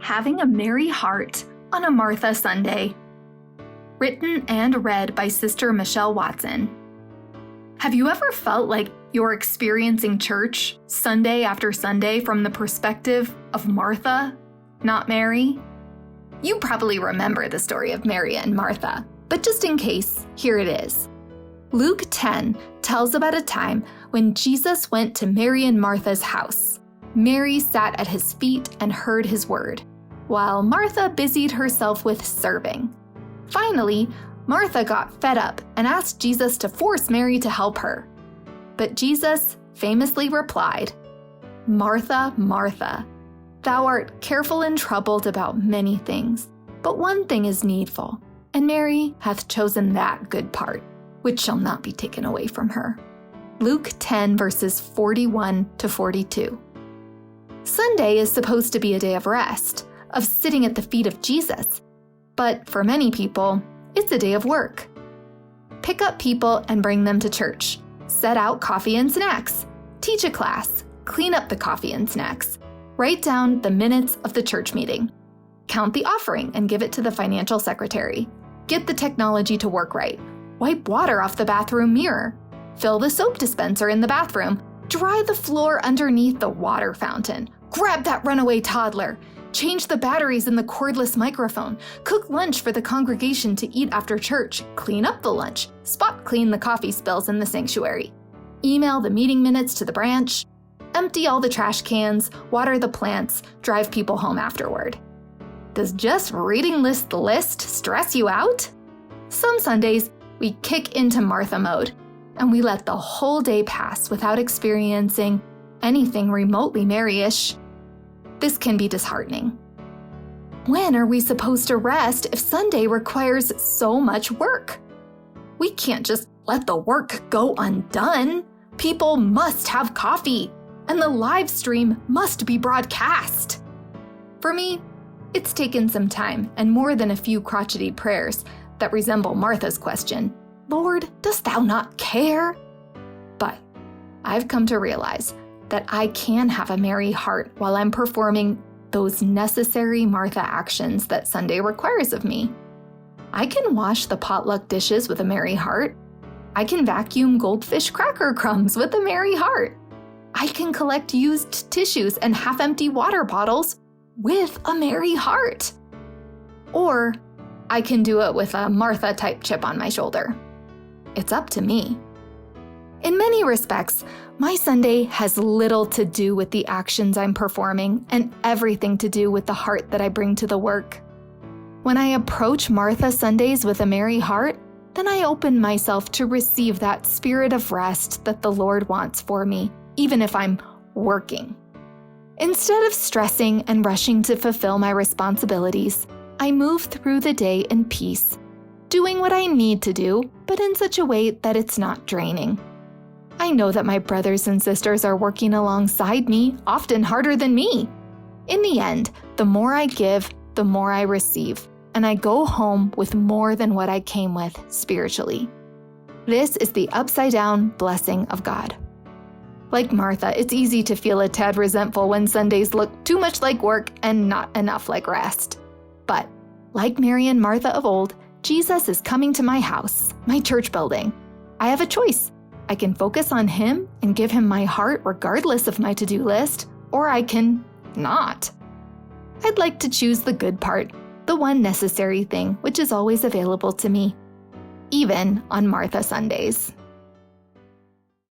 Having a Merry Heart on a Martha Sunday. Written and read by Sister Michelle Watson. Have you ever felt like you're experiencing church Sunday after Sunday from the perspective of Martha, not Mary? You probably remember the story of Mary and Martha, but just in case, here it is. Luke 10 tells about a time when Jesus went to Mary and Martha's house. Mary sat at his feet and heard his word, while Martha busied herself with serving. Finally, Martha got fed up and asked Jesus to force Mary to help her. But Jesus famously replied, "Martha, Martha, thou art careful and troubled about many things, but one thing is needful, and Mary hath chosen that good part, which shall not be taken away from her." Luke 10 verses 41 to 42. Sunday is supposed to be a day of rest, of sitting at the feet of Jesus. But for many people, it's a day of work. Pick up people and bring them to church. Set out coffee and snacks. Teach a class. Clean up the coffee and snacks. Write down the minutes of the church meeting. Count the offering and give it to the financial secretary. Get the technology to work right. Wipe water off the bathroom mirror. Fill the soap dispenser in the bathroom. Dry the floor underneath the water fountain. Grab that runaway toddler. Change the batteries in the cordless microphone. Cook lunch for the congregation to eat after church. Clean up the lunch. Spot clean the coffee spills in the sanctuary. Email the meeting minutes to the branch. Empty all the trash cans. Water the plants. Drive people home afterward. Does just reading the list stress you out? Some Sundays, we kick into Martha mode, and we let the whole day pass without experiencing anything remotely Mary-ish. This can be disheartening. When are we supposed to rest if Sunday requires so much work? We can't just let the work go undone. People must have coffee, and the live stream must be broadcast. For me, it's taken some time and more than a few crotchety prayers that resemble Martha's question, "Lord, dost thou not care?" But I've come to realize that I can have a merry heart while I'm performing those necessary Martha actions that Sunday requires of me. I can wash the potluck dishes with a merry heart. I can vacuum goldfish cracker crumbs with a merry heart. I can collect used tissues and half-empty water bottles with a merry heart. Or I can do it with a Martha-type chip on my shoulder. It's up to me. In many respects, my Sunday has little to do with the actions I'm performing and everything to do with the heart that I bring to the work. When I approach Martha Sundays with a merry heart, then I open myself to receive that spirit of rest that the Lord wants for me, even if I'm working. Instead of stressing and rushing to fulfill my responsibilities, I move through the day in peace, doing what I need to do, but in such a way that it's not draining. I know that my brothers and sisters are working alongside me, often harder than me. In the end, the more I give, the more I receive, and I go home with more than what I came with spiritually. This is the upside-down blessing of God. Like Martha, it's easy to feel a tad resentful when Sundays look too much like work and not enough like rest. But, like Mary and Martha of old, Jesus is coming to my house, my church building. I have a choice. I can focus on Him and give Him my heart regardless of my to-do list, or I can not. I'd like to choose the good part, the one necessary thing which is always available to me, even on Martha Sundays.